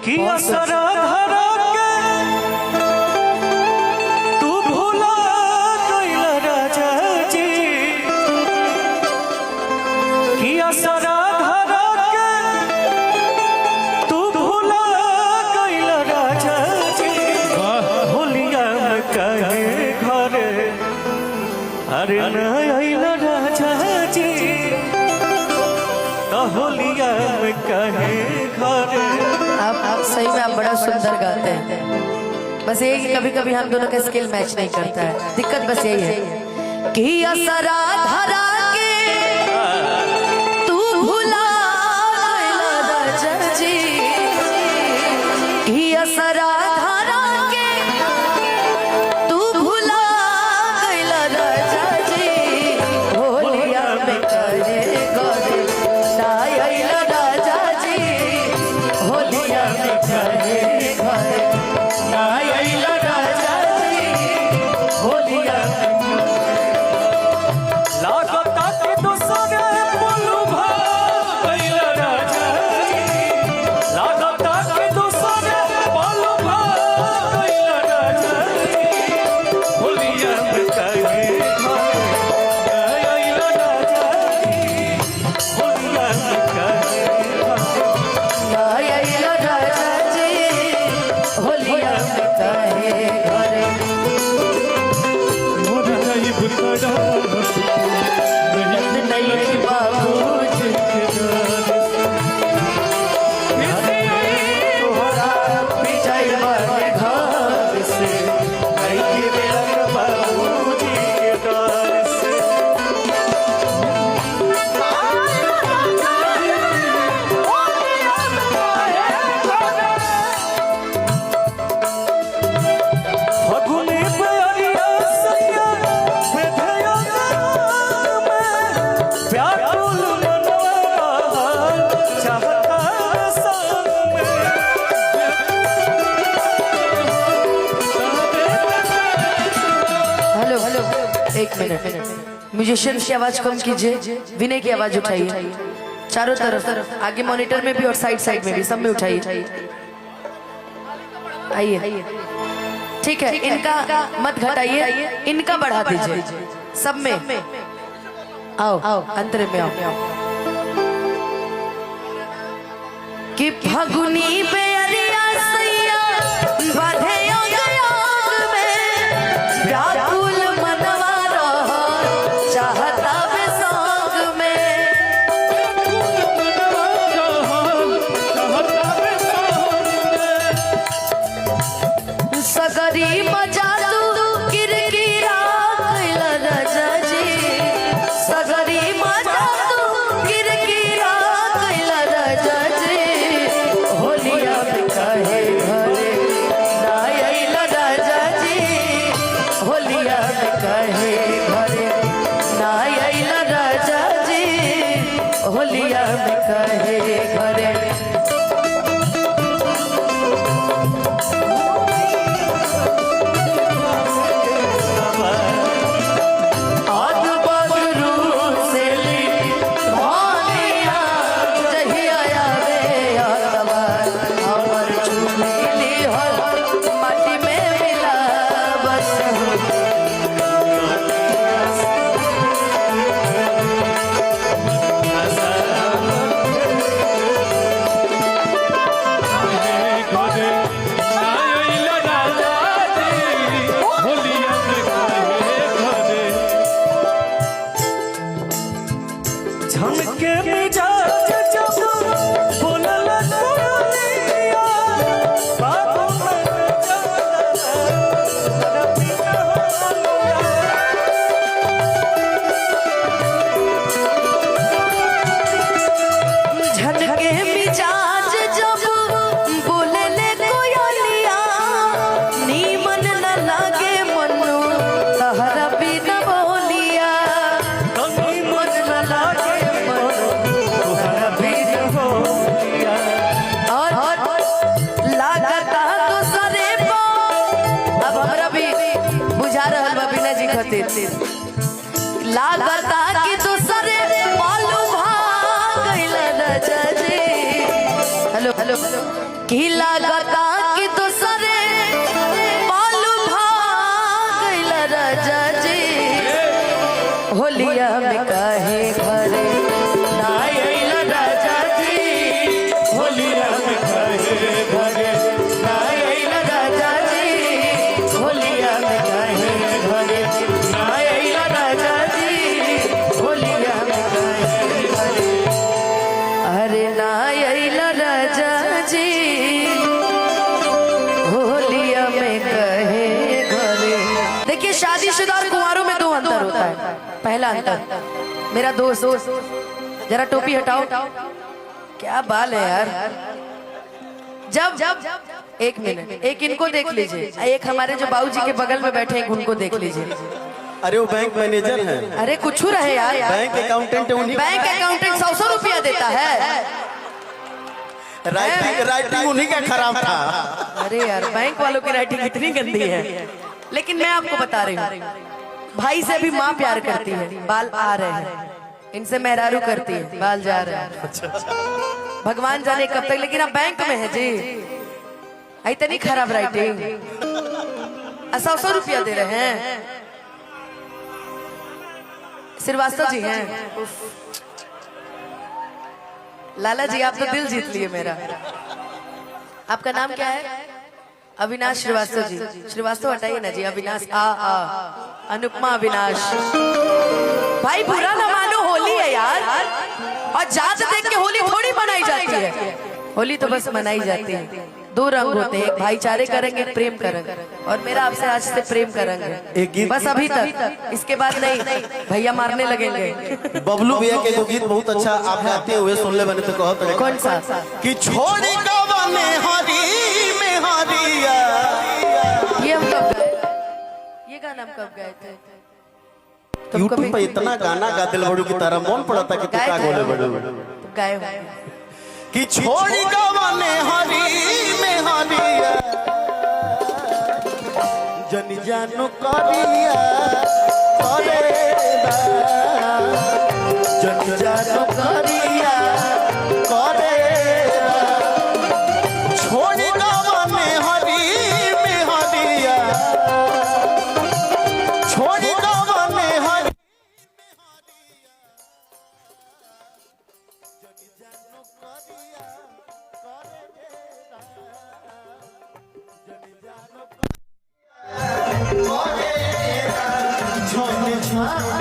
कि असरा धरा के तू भूला गइल राजा जी, कि असरा धरा के तू भूला गइल राजा जी, होलिया में कहे घरे अरे न आइल राजा जी, होलिया में कहे घरे। आप सही में आप बड़ा सुंदर गाते हैं, बस यही कि कभी कभी हम दोनों का स्किल मैच नहीं करता है। दिक्कत बस यही है कि असरा धरा के तू भुला गइल राजा जी, कि असरा धरा के तू भुला गइल राजा जी, होलिया में करे करे ना आइल राजा जी, होलिया में करे करे ना आइल राजा जी, होलिया लागता कि दूसरे बोलू भाइल राजा जी, लागता कि दूसरे बोलू भाइल राजा जी, होलिया में कहे आइल राजा जी, होलिया में कहे ना आइल राजा जी, होलिया में करे करे। मोर नहीं बुतड़ा नहीं बाबूजी तोहरा पिछाई मारे घर से बाबूजी के डर से फगुनी प्यारिया सैया बेधया में व्याकुल मनवा चाहता संग में। हेलो हेलो एक मिनट, म्यूजिशियन की आवाज कम कीजिए, विनय की आवाज उठाइए, चारों तरफ आगे मॉनिटर में भी और साइड साइड में भी, सब में उठाइए। आइए ठीक है, इनका मत घटाइए, इनका बढ़ा दीजिए, सब में आओ आओ अंतरे में आओ। कि फगुनी बेअरिया सैया बाधे अंग में, व्याकुल मनवा रहल चाहता बे संग में, सगरी मजा तू किरकिरा गइल राजा जी, सगरी मजा तू किरकिरा गइल राजा जी, होलिया में कहे घरे ना आइल राजा जी, होलिया में कहे घरे ना आइल राजा जी, होलिया में कहे घरे। आज बदरू से ली भालिया जहिया आवे अतवार, हमर चुमेली हर माटी में मिला बस। झमके मिजाज जब बोलल दुनिया, बाबू मन जाला बिना झटके मिजाज जब बोलले कोयलिया, नीमन न लागे मनु तहरा बिना बोलिया, नीमन न लागे मनु तहरा बिना बोलिया, और लागता दूसरे पा। अब हमरा भी बुझा रहल बा बिना जी खातिर, लागता कि दूसरे मालूम भाग गइल राजा जी। हेलो हेलो की लागता कि दूसरे मालूम भागल राजा जी होलिया में काहे घरे ना आइल राजा जी होलिया में काहे घरे ना आइल राजा जी होलिया में काहे घरे ना आइल राजा जी होलिया में काहे घरे अरे ना आइल राजा जी होलिया में कहे घरे। देखिए शादीशुदा और कुंवारों में दो अंतर होता है। पहला अंतर, मेरा दोस्त जरा टोपी हटाओ, क्या बाल है यार। जब एक मिनट, एक इनको देख लीजिए, एक हमारे जो बाबूजी के बगल में बैठे हैं उनको देख लीजिए। अरे वो बैंक मैनेजर है, अरे कुछ रहे यार, बैंक अकाउंटेंट है, उन्हीं बैंक अकाउंटेंट 100 रुपया देता है। राइटिंग उन्हीं का खराब था। अरे यार बैंक वालों की राइटिंग इतनी गंदी है। लेकिन मैं आपको बता रही हूँ, भाई से भी माँ प्यार करती है, बाल आ रहे हैं, इनसे मेहरारू करती है, बाल जा रहे हैं। भगवान जाने कब तक, लेकिन अब बैंक में है जी, इतनी खराब राइटिंग। 100 रुपया दे रहे हैं। श्रीवास्तव जी हैं, लाला जी आप तो दिल जीत लिए मेरा। आपका नाम क्या है? अविनाश श्रीवास्तव जी। श्रीवास्तव हटाइए ना जी, अविनाश अनुपमा अविनाश। भाई बुरा ना मानो, होली है यार, और जात देख के होली थोड़ी मनाई जाती है। होली तो बस मनाई जाती है, दो रंग होते हैं, एक भाईचारे का रंग, एक प्रेम का रंग। और मेरा आपसे आज से प्रेम का रंग है, बस अभी तक, इसके बाद नहीं, भैया मारने लगेंगे। बबलू भैया के एगो गीत बहुत अच्छा आप गाते हुए सुन ले, बने तो कहत रहे। कौन सा? कि छोड़ी गवने हरी में हरिया। ये हम कब गए? ये गाना हम कब गए थे? यूट्यूब पे इतना गाना गाते बड़ू की तरह मन पड़ता कि तू का बोले बड़ू गाए कि छोड़ी गवने हरी में हरिया जन जानो करिया करेला जन जानो करिया करेला छोड़ी गवने हरी में हरिया छोड़ी गवने हरी झोंने झोंने